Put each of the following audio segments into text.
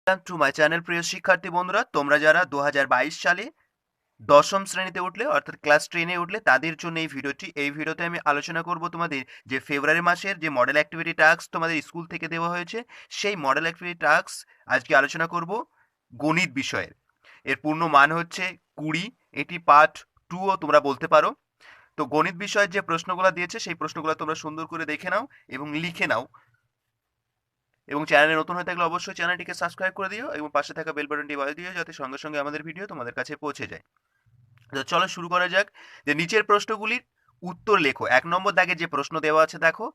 Welcome to my channel. প্রিয় শিক্ষার্থী বন্ধুরা, তোমরা যারা 2022 সালে দশম শ্রেণীতে উঠলে অর্থাৎ ক্লাস 10-এ উঠলে তাদের জন্য এই ভিডিওতে আমি আলোচনা করব তোমাদের যে ফেব্রুয়ারি মাসের যে মডেল অ্যাক্টিভিটি টাস্ক তোমাদের স্কুল থেকে দেওয়া হয়েছে, সেই মডেল অ্যাক্টিভিটি টাস্ক আজকে আলোচনা করব গণিত বিষয়ের। এর পূর্ণ মান হচ্ছে 20। এটি পার্ট 2 ও তোমরা বলতে পারো। তো গণিত বিষয়ের যে প্রশ্নগুলো দিয়েছে সেই প্রশ্নগুলো তোমরা সুন্দর করে দেখে নাও এবং লিখে নাও, এবং চ্যানেলে নতুন হয়ে থাকলে অবশ্যই চ্যানেলটিকে সাবস্ক্রাইব করে দিও এবং পাশে থাকা বেল বাটনটি বাজিয়ে দিও যাতে সঙ্গে সঙ্গে আমাদের ভিডিও তোমাদের কাছে পৌঁছে যায়। তো চলো শুরু করা যাক। যে নিচের প্রশ্নগুলির উত্তর লেখো। 1 নম্বর দাগে যে প্রশ্ন দেওয়া আছে দেখো,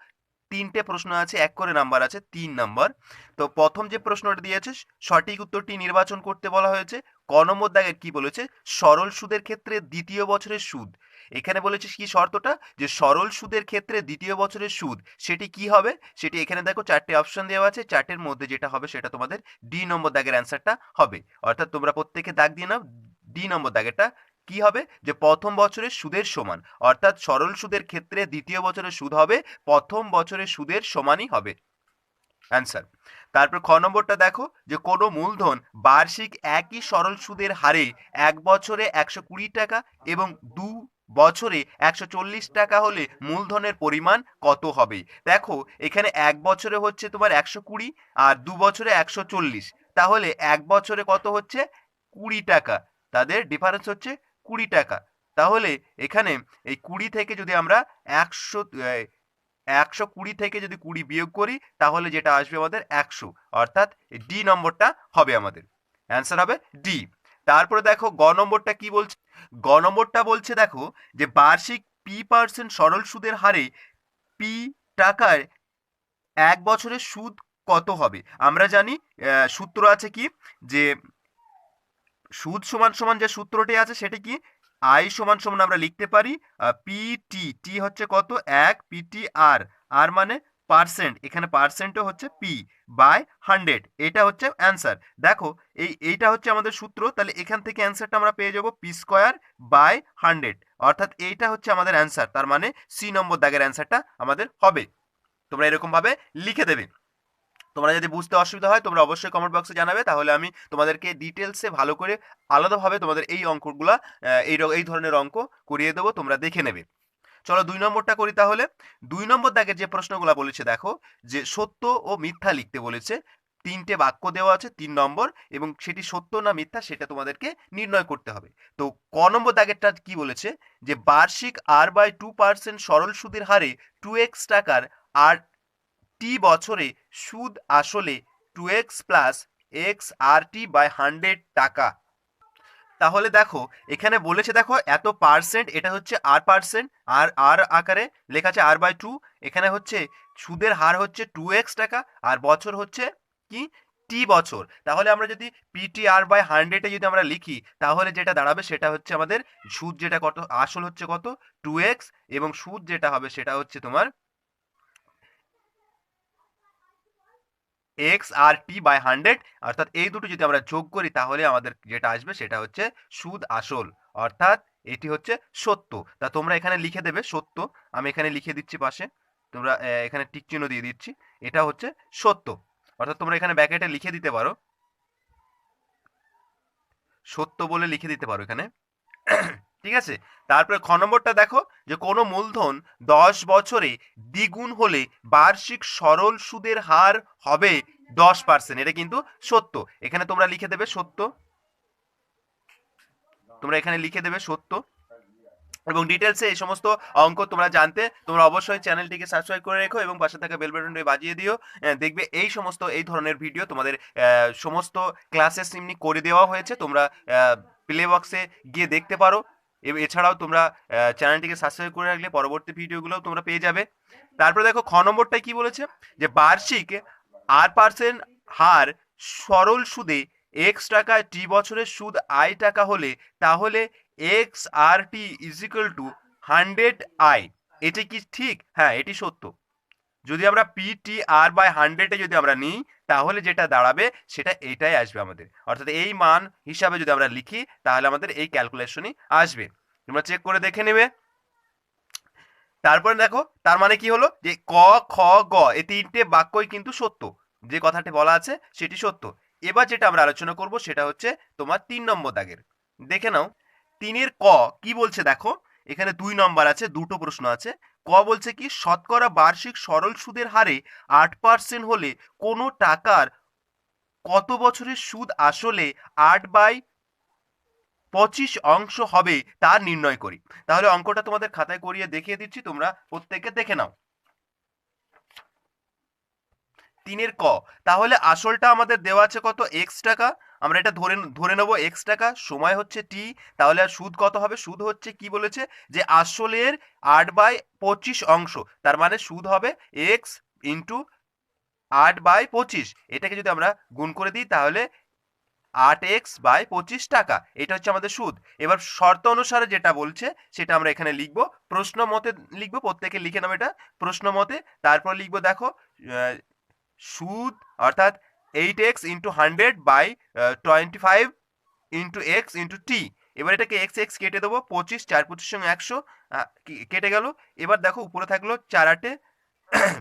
3টে প্রশ্ন আছে, 1 করে নাম্বার আছে, 3 নম্বর। তো প্রথম যে প্রশ্নটা দিয়েছে সঠিক উত্তরটি নির্বাচন করতে বলা হয়েছে। ক নম্বর দাগে কি বলেছে? সরল সুদের ক্ষেত্রে দ্বিতীয় বছরের সুদ। এখানে বলেছে কি শর্তটা, যে সরল সুদের ক্ষেত্রে দ্বিতীয় বছরের সুদ সেটি কি হবে, সেটি এখানে দেখো 4টে অপশন দেওয়া আছে, 4টের মধ্যে যেটা হবে সেটা তোমাদের ডি নম্বর দাগের অ্যান্সারটা হবে। অর্থাৎ তোমরা প্রত্যেকে দাগ দিয়ে নাও, ডি নম্বর দাগেরটা কি হবে, যে প্রথম বছরের সুদের সমান, অর্থাৎ সরল সুদের ক্ষেত্রে দ্বিতীয় বছরের সুদ হবে প্রথম বছরের সুদের সমানই হবে অ্যান্সার। তারপর খ নম্বরটা দেখো, যে কোনো মূলধন বার্ষিক একই সরল সুদের হারে 1 বছরে 120 টাকা এবং 2 বছরে 140 টাকা হলে মূলধনের পরিমাণ কত হবে। দেখো এখানে 1 বছরে হচ্ছে তোমার 120 আর 2 বছরে 140, তাহলে 1 বছরে কত হচ্ছে 20 টাকা, তাদের ডিফারেন্স হচ্ছে 20 টাকা। তাহলে এখানে এই 20 থেকে যদি আমরা 120 থেকে যদি 20 বিয়োগ করি তাহলে যেটা আসবে আমাদের 100, অর্থাৎ ডি নম্বরটা হবে আমাদের অ্যান্সার, হবে ডি। তারপরে দেখো গ নম্বরটা কি বলছে। গ নম্বরটা বলছে দেখো, যে বার্ষিক p% সরল সুদের হারে পি টাকায় 1 বছরের সুদ কত হবে। আমরা জানি সূত্র আছে কি, যে সুদ সমান সমান যে সূত্রটি আছে সেটি কি, আই সমান সমান আমরা লিখতে পারি পিটি, টি হচ্ছে কত 1, পিটি আর, আর মানে পার্সেন্ট, এখানে পার্সেন্টও হচ্ছে পি বাই 100, এটা হচ্ছে অ্যান্সার। দেখো এইটা হচ্ছে আমাদের সূত্র, তাহলে এখান থেকে অ্যান্সারটা আমরা পেয়ে যাব পি স্কোয়ার বাই 100, অর্থাৎ এইটা হচ্ছে আমাদের অ্যান্সার। তার মানে সি নম্বর দাগের অ্যান্সারটা আমাদের হবে। তোমরা এরকম ভাবে লিখে দেবে। তোমরা যদি বুঝতে অসুবিধা হয় তোমরা অবশ্যই কমেন্ট বক্সে জানাবে, তাহলে আমি তোমাদেরকে ডিটেলসে ভালো করে আলাদাভাবে তোমাদের এই অঙ্কগুলা এই ধরনের অঙ্ক করিয়ে দেবো, তোমরা দেখে নেবে। চলো 2 নম্বরটা করি তাহলে। 2 নম্বর দাগের যে প্রশ্নগুলো বলেছে দেখো, যে সত্য ও মিথ্যা লিখতে বলেছে। 3টে বাক্য দেওয়া আছে 3 নম্বর, এবং সেটি সত্য না মিথ্যা সেটা তোমাদেরকে নির্ণয় করতে হবে। তো ক নম্বর দাগেরটা কি বলেছে, যে বার্ষিক r/2% সরল সুদের হারে 2x টাকার আর টি বছরে সুদ আসলে 2x plus x r t by 100 টাকা। তাহলে দেখো এখানে বলেছে, দেখো এত পার্সেন্ট, এটা হচ্ছে আর পার্সেন্ট, আর আর আকারে লেখা আছে r/2, এখানে হচ্ছে সুদের হার হচ্ছে 2x টাকা আর বছর হচ্ছে কি টি বছর। তাহলে আমরা যদি পিটি আর বাই 100 যদি আমরা লিখি তাহলে যেটা দাঁড়াবে সেটা হচ্ছে আমাদের সুদ যেটা কত, আসল হচ্ছে কত 2x, এবং সুদ যেটা হবে সেটা হচ্ছে তোমার এক্স আর টি বাই 100, অর্থাৎ এই দুটো যদি আমরা যোগ করি তাহলে আমাদের যেটা আসবে সেটা হচ্ছে সুদ আসল, অর্থাৎ এটি হচ্ছে সত্য। তা তোমরা এখানে লিখে দেবে সত্য, আমি এখানে লিখে দিচ্ছি পাশে, তোমরা এখানে টিক চিহ্ন দিয়ে দিচ্ছি, এটা হচ্ছে সত্য। অর্থাৎ তোমরা এখানে ব্যাকেটে লিখে দিতে পারো সত্য বলে লিখে দিতে পারো এখানে। ঠিক আছে। তারপরে খ নম্বরটা দেখো, যে কোনো মূলধন 10 বছরে দ্বিগুণ হলে বার্ষিক সরল সুদের হার হবে 10%, এটা কিন্তু সত্য। এখানে তোমরা লিখে দেবে সত্য, তোমরা এখানে লিখে দেবে সত্য। এবং ডিটেলসে এই সমস্ত অঙ্ক তোমরা জানতে তোমরা অবশ্যই চ্যানেলটিকে সাবস্ক্রাইব করে রেখো এবং পাশে থাকা বেল বাটনটি বাজিয়ে দিও। দেখবে এই সমস্ত এই ধরনের ভিডিও তোমাদের সমস্ত ক্লাসেস এমনি করে দেওয়া হয়েছে, তোমরা প্লে বক্সে গিয়ে দেখতে পারো। এছাড়াও তোমরা চ্যানেলটিকে সাবস্ক্রাইব করে রাখলে পরবর্তী ভিডিওগুলো তোমরা পেয়ে যাবে। তারপরে দেখো খ নম্বরটাই কি বলেছে, যে বার্ষিক r% হার সরল সুদে এক্স টাকায় টি বছরের সুদ আই টাকা হলে তাহলে x r t is equal to 100i, এটি কি ঠিক? হ্যাঁ এটি সত্য। যদি আমরা পিটি আর বাই 100 যদি আমরা নিই তাহলে যেটা দাঁড়াবে সেটা এটাই আসবে আমাদের, অর্থাৎ এই মান হিসাবে যদি আমরা লিখি তাহলে আমাদের এই ক্যালকুলেশনই আসবে। তোমরা চেক করে দেখে নেবে। তারপরে দেখো তার মানে কি হলো, যে ক খ গ এই 3টে বাক্যই কিন্তু সত্য, যে কথাটি বলা আছে সেটি সত্য। এবার যেটা আমরা আলোচনা করব সেটা হচ্ছে তোমার 3 নম্বর দাগের। দেখে নাও 3 ক কি বলছে দেখো, এখানে 2 নম্বর আছে, দুটো প্রশ্ন আছে। ক বলছে কি শতকরা বার্ষিক সরল সুদের হারে 8% হলে কোনো টাকার কত বছরের সুদ আসলে 8/25 অংশ হবে তা নির্ণয় করি। তাহলে অঙ্কটা তোমাদের খাতায় করিয়ে দেখিয়ে দিচ্ছি, তোমরা প্রত্যেকে দেখে নাও। 3 ক, তাহলে আসলটা আমাদের দেওয়া আছে কত, x টাকা। আমরা এটা ধরে নেব x টাকা, সময় হচ্ছে t। তাহলে আর সুদ কত হবে, সুদ হচ্ছে কি বলেছে যে আসলের 8/25 অংশ, তার মানে সুদ হবে x ইন্টু 8/25। এটাকে যদি আমরা গুণ করে দিই তাহলে 8x/25 টাকা, এটা হচ্ছে আমাদের সুদ। এবার শর্ত অনুসারে যেটা বলছে সেটা আমরা এখানে লিখবো, প্রশ্ন মতে লিখবো, প্রত্যেকে লিখে নাও এটা প্রশ্ন মতে। তারপর লিখবো দেখো সুদ অর্থাৎ 8x into 100/25 into x into t. এবার এটাকে এক্স এক্স কেটে দেবো, 25 4 25 সঙ্গে 100 কেটে গেল। এবার দেখো উপরে থাকলো 4 8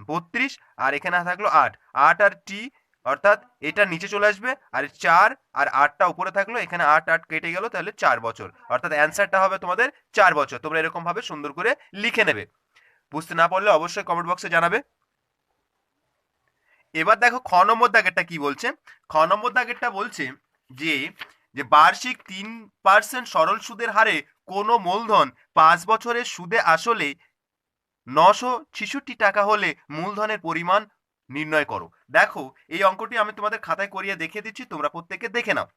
32 আর এখানে থাকলো 8 8 আর টি, অর্থাৎ এটা নিচে চলে আসবে, আর 4 আর 8টা উপরে থাকলো, এখানে 8 8 কেটে গেল, তাহলে 4 বছর। অর্থাৎ অ্যান্সারটা হবে তোমাদের 4 বছর। তোমরা এরকম ভাবে সুন্দর করে লিখে নেবে। বুঝতে না পারলে অবশ্যই কমেন্ট বক্সে জানাবে। এবার দেখো খ নম্বর দাগেরটা কি বলছে। খ নম্বর দাগেরটা বলছে যে যে বার্ষিক 3% সরল সুদের হারে কোনো মূলধন 5 বছরের সুদে আসলে 966 টাকা হলে মূলধনের পরিমাণ নির্ণয় করো। দেখো এই অঙ্কটি আমি তোমাদের খাতায় করিয়ে দেখিয়ে দিচ্ছি, তোমরা প্রত্যেকে দেখে নাও।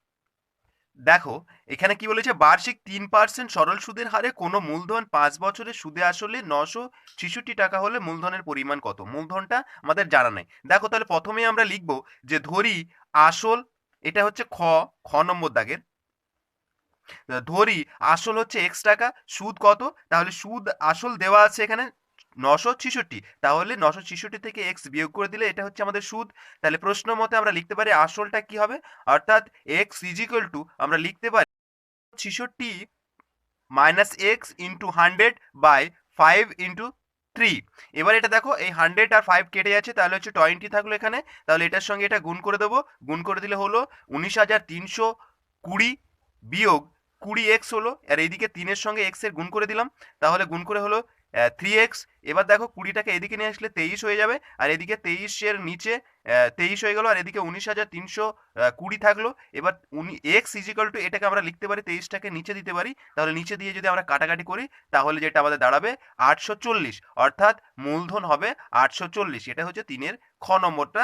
দেখো এখানে কি বলেছে, বার্ষিক 3% সরল সুদের হারে কোনো মূলধন 5 বছরের সুদে আসলে 966 টাকা হলে মূলধনের পরিমাণ কত। মূলধনটা আমাদের জানা নাই। দেখো তাহলে প্রথমেই আমরা লিখব যে ধরি আসল, এটা হচ্ছে খ নম্বর দাগের। ধরি আসল হচ্ছে x টাকা, সুদ কত, তাহলে সুদ আসল দেওয়া আছে এখানে 966, তাহলে 966 থেকে x বিয়োগ করে দিলে এটা হচ্ছে আমাদের সুদ। তাহলে প্রশ্ন মতে আমরা লিখতে পারি আসলটা কি হবে, অর্থাৎ x ইজ ইকুয়াল টু আমরা লিখতে পারি 66 মাইনাস এক্স ইন্টু 100/5 ইন্টু 3। এবার এটা দেখো এই 100 আর 5 কেটে যাচ্ছে, তাহলে হচ্ছে 20 থাকলো এখানে। তাহলে এটার সঙ্গে এটা গুণ করে দেবো, গুণ করে দিলে হলো 19,320 বিয়োগ 20x হলো, আর এইদিকে 3-এর সঙ্গে x এর গুণ করে দিলাম, তাহলে গুণ করে হলো 3x। এবার দেখো 20টাকে এদিকে নিয়ে আসলে 23 হয়ে যাবে, আর এদিকে 23-এর নিচে 23 হয়ে গেল, আর এদিকে 19,320 থাকলো। এবার x ইজ ইকুয়াল টু এটাকে আমরা লিখতে পারি 23টাকে নিচে দিতে পারি, তাহলে নিচে দিয়ে যদি আমরা কাটাকাটি করি তাহলে যেটা আমাদের দাঁড়াবে 840, অর্থাৎ মূলধন হবে 840। এটা হচ্ছে 3-এর খ নম্বরটা,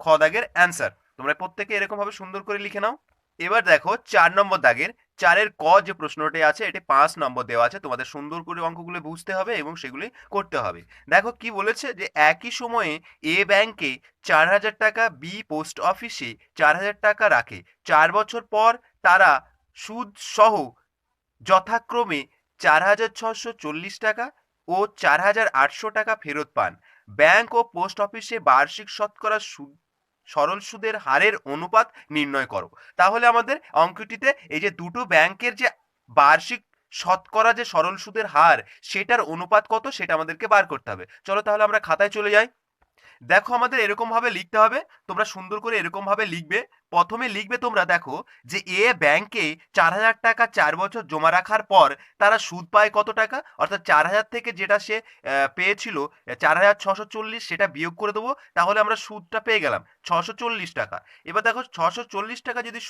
খ দাগের অ্যান্সার। তোমরা প্রত্যেকে এরকম ভাবে সুন্দর করে লিখে নাও। এবার দেখো 4 নম্বর দাগের 4-এর ক যে প্রশ্নটি আছে এটি 5 নম্বর দেওয়া আছে, তোমাদের সুন্দর করে অঙ্কগুলো বুঝতে হবে এবং সেগুলি করতে হবে। দেখো কি বলেছে যে একই সময়ে এ ব্যাংকে 4,000 টাকা, বি পোস্ট অফিসে 4,000 টাকা রাখে। 4 বছর পর তারা সুদ সহ যথাক্রমে 4,640 টাকা ও 4,800 টাকা ফেরত পান। ব্যাংক ও পোস্ট অফিসে বার্ষিক শতকরা সুদ সরল সুদের হারের অনুপাত নির্ণয় করো। তাহলে আমাদের অঙ্কটিতে এই যে দুটো ব্যাংকের যে বার্ষিক শতকরা যে সরল সুদের হার সেটার অনুপাত কত সেটা আমাদেরকে বার করতে হবে। চলো তাহলে আমরা খাতায় চলে যাই। দেখো আমাদের এরকম ভাবে লিখতে হবে, তোমরা সুন্দর করে এরকম ভাবে লিখবে। প্রথমে লিখবে তোমরা দেখো যে এ ব্যাংকে 4,000 টাকা 4 বছর জমা রাখার পর তারা সুদ পায় কত টাকা, অর্থাৎ 4,000 থেকে যেটা সে পেয়েছিল 4,640 সেটা বিয়োগ করে দেবো, তাহলে আমরা সুদটা পেয়ে গেলাম 640 টাকা। এবার দেখো 640 টাকা যদি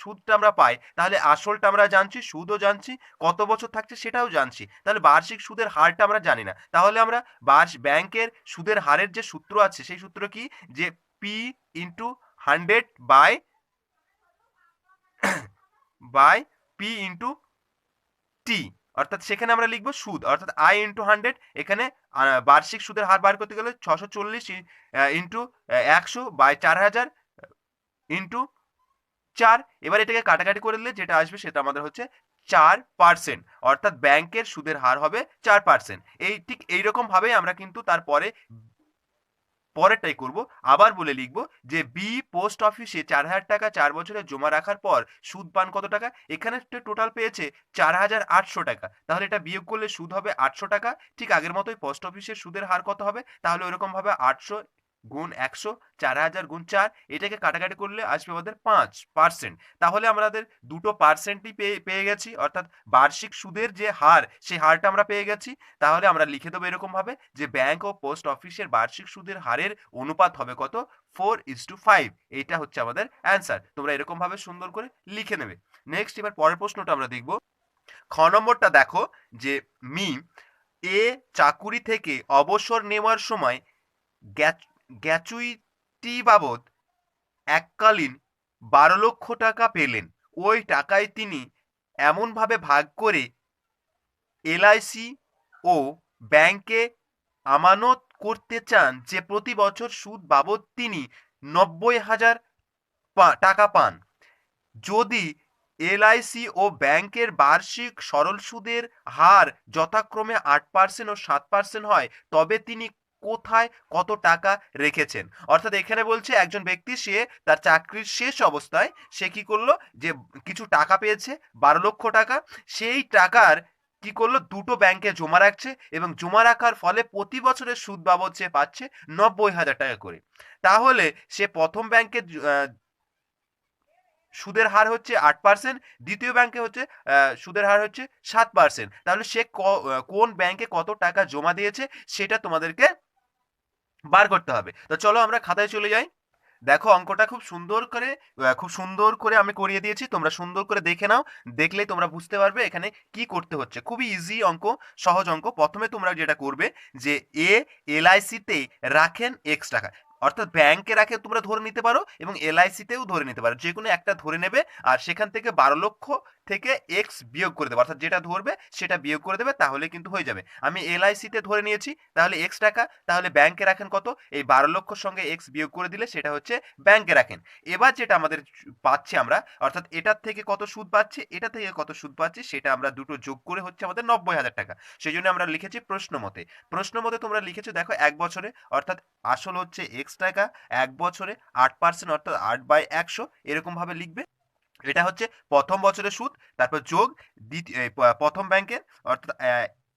সুদটা আমরা পাই, তাহলে আসলটা আমরা জানছি, সুদও জানছি, কত বছর থাকছে সেটাও জানছি, তাহলে বার্ষিক সুদের হারটা আমরা জানি না। তাহলে আমরা ব্যাংকের সুদের হারের যে সূত্র আছে সেই সূত্র কি, যে P into 100 by P into T, অর্থাৎ সেখানে আমরা লিখবো সুদ, অর্থাৎ আই ইন্টু 100। এখানে বার্ষিক সুদের হার বার করতে গেলে 640 ইন্টু 100/4000 ইন্টু 4। এবার এটাকে কাটাকাটি করে দিলে যেটা আসবে সেটা আমাদের হচ্ছে 4%, অর্থাৎ ব্যাংকের সুদের হার হবে 4%। এই ঠিক এইরকম ভাবেই আমরা কিন্তু তারপরে পরেরটাই করব। আবার বলে লিখব যে বি পোস্ট অফিসে 4,000 টাকা 4 বছরে জমা রাখার পর সুদ পান কত টাকা, এখানে টোটাল পেয়েছে 4,800 টাকা, তাহলে এটা বিয়োগ করলে সুদ হবে 800 টাকা। ঠিক আগের মতোই পোস্ট অফিসের সুদের হার কত হবে, তাহলে ওইরকম ভাবে 800 গুণ 100, 4000 গুণ 4, এটাকে কাটাকাটি করলে আসবে আমাদের 5%। তাহলে আমাদের দুটো পার্সেন্টই পেয়ে গেছি, অর্থাৎ বার্ষিক সুদের যে হার, সেই হারটা আমরা পেয়ে গেছি। তাহলে আমরা লিখে দেবো এরকম ভাবে যে ব্যাংক ও পোস্ট অফিসের বার্ষিক সুদের হারের অনুপাত হবে কত? 4:5। এইটা হচ্ছে আমাদের অ্যান্সার। তোমরা এরকম ভাবে সুন্দর করে লিখে নেবে। নেক্সট এবার পরের প্রশ্নটা আমরা দেখব। খ নম্বরটা দেখো যে এ চাকুরি থেকে অবসর নেওয়ার সময় গ্র্যাচুইটি বাবদ এককালীন 12 লক্ষ টাকা পেলেন। ওই টাকায় তিনি এমনভাবে ভাগ করে এলআইসি ও ব্যাংকে আমানত করতে চান যে প্রতি বছর সুদ বাবদ তিনি 90,000 টাকা পান। যদি এলআইসি ও ব্যাংকের বার্ষিক সরল সুদের হার যথাক্রমে 8% ও 7% হয়, তবে তিনি কোথায় কত টাকা রেখেছেন? অর্থাৎ এখানে বলছে একজন ব্যক্তি, সে তার চাকরির শেষ অবস্থায় সে কি করলো, যে কিছু টাকা পেয়েছে 12 লক্ষ টাকা, সেই টাকার কি করলো, দুটো ব্যাংকে জমা রাখছে এবং জমা রাখার ফলে প্রতি বছরের সুদ বাবদ সে পাচ্ছে 90,000 টাকা করে। তাহলে সে প্রথম ব্যাংকে সুদের হার হচ্ছে 8%, দ্বিতীয় ব্যাংকে হচ্ছে সুদের হার হচ্ছে 7%। তাহলে সে কোন ব্যাংকে কত টাকা জমা দিয়েছে সেটা তোমাদেরকে বার করতে হবে। তো চলো আমরা খাতায় চলে যাই। দেখো অঙ্কটা খুব সুন্দর করে আমি করিয়ে দিয়েছি, তোমরা সুন্দর করে দেখে নাও। দেখলেই তোমরা বুঝতে পারবে এখানে কি করতে হচ্ছে। খুবই ইজি অঙ্ক, সহজ অঙ্ক। প্রথমে তোমরা যেটা করবে যে এলআইসি তে রাখেন x টাকা, অর্থাৎ ব্যাংকে রাখে তোমরা ধরে নিতে পারো এবং এলআইসি তেও ধরে নিতে পারো, যে কোনো একটা ধরে নেবে। আর সেখান থেকে 12 লক্ষ থেকে এক্স বিয়োগ করে দেবে, অর্থাৎ যেটা ধরবে সেটা বিয়োগ করে দেবে, তাহলে কিন্তু হয়ে যাবে। আমি এলআইসি তে ধরে নিয়েছি, তাহলে x টাকা। তাহলে ব্যাংকে রাখেন কত? এই 12 লক্ষর সঙ্গে এক্স বিয়োগ করে দিলে সেটা হচ্ছে ব্যাংকে রাখেন। এবার যেটা আমাদের পাচ্ছি আমরা, অর্থাৎ এটার থেকে কত সুদ পাচ্ছি, এটা থেকে কত সুদ পাচ্ছি, সেটা আমরা দুটো যোগ করে হচ্ছে আমাদের 90,000 টাকা। সেই জন্য আমরা লিখেছি প্রশ্ন মতে। প্রশ্ন মতে তোমরা লিখেছো দেখো 1 বছরে, অর্থাৎ আসল হচ্ছে x টাকা, 1 বছরে 8%, অর্থাৎ 8/100, এরকম ভাবে লিখবে। এটা হচ্ছে প্রথম বছরের সুদ, তারপর যোগ প্রথম ব্যাংকের, অর্থাৎ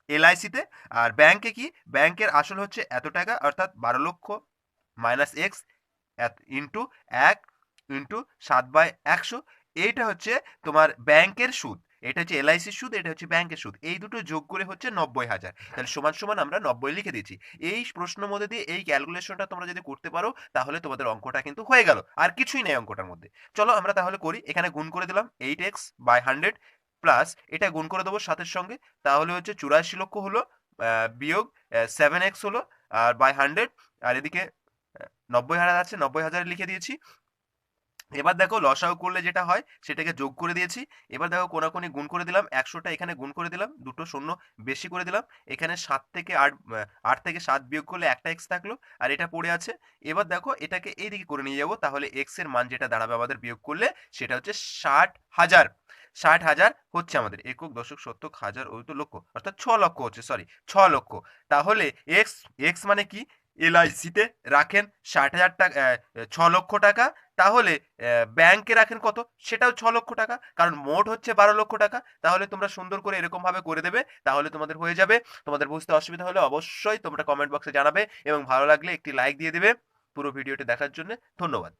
এলআইসিতে। আর ব্যাংকে কি, ব্যাংকের আসল হচ্ছে এত টাকা, অর্থাৎ 12 লক্ষ মাইনাস এক্স ইন্টু 1 ইন্টু 7/100। এইটা হচ্ছে তোমার ব্যাংকের সুদ, এটা হচ্ছে এলআইসির সুদ, এটা হচ্ছে ব্যাংকের সুদ। এই দুটো যোগ করে হচ্ছে 90,000। তাহলে সমান সমান আমরা 90 লিখে দিয়েছি। এই প্রশ্নের মধ্যে দিয়ে এই ক্যালকুলেশনটা তোমরা যদি করতে পারো, তাহলে তোমাদের অঙ্কটা কিন্তু হয়ে গেল, আর কিছুই নেই অঙ্কটার মধ্যে। চলো আমরা তাহলে করি। এখানে গুণ করে দিলাম 8x/100 প্লাস এটা গুণ করে দেবো 7-এর সঙ্গে, তাহলে হচ্ছে 84 লক্ষ হলো, বিয়োগ 7x হলো, আর বাই 100, আর এদিকে 90,000 আছে, 90,000 লিখে দিয়েছি। এবার দেখো লসাগু করলে যেটা হয় সেটাকে যোগ করে দিয়েছি। এবার দেখো কোনাকুনি গুণ করে দিলাম, 100টা এখানে গুণ করে দিলাম, দুটো শূন্য বেশি করে দিলাম। এখানে 7 থেকে 8 থেকে 7 বিয়োগ করলে একটা এক্স থাকলো, আর এটা পড়ে আছে। এবার দেখো এটাকে এইদিকে করে নিয়ে যাবো, তাহলে এক্স এর মান যেটা দাঁড়াবে আমাদের বিয়োগ করলে, সেটা হচ্ছে 60,000। 60,000 হচ্ছে আমাদের একক, দশক, শতক, হাজার, ওই তো লক্ষ, অর্থাৎ 6 লক্ষ হচ্ছে, সরি 6 লক্ষ। তাহলে এক্স এক্স মানে কি, এলআইসিতে রাখেন 60,000 টাকা, 6 লক্ষ টাকা। তাহলে ব্যাংকে রাখেন কত, সেটাও 6 লক্ষ টাকা, কারণ মোট হচ্ছে 12 লক্ষ টাকা। তাহলে তোমরা সুন্দর করে এরকম ভাবে করে দেবে, তাহলে তোমাদের হয়ে যাবে। তোমাদের বুঝতে অসুবিধা হলে অবশ্যই তোমরা কমেন্ট বক্সে জানাবে এবং ভালো লাগলে একটি লাইক দিয়ে দেবে। পুরো ভিডিওটি দেখার জন্য ধন্যবাদ।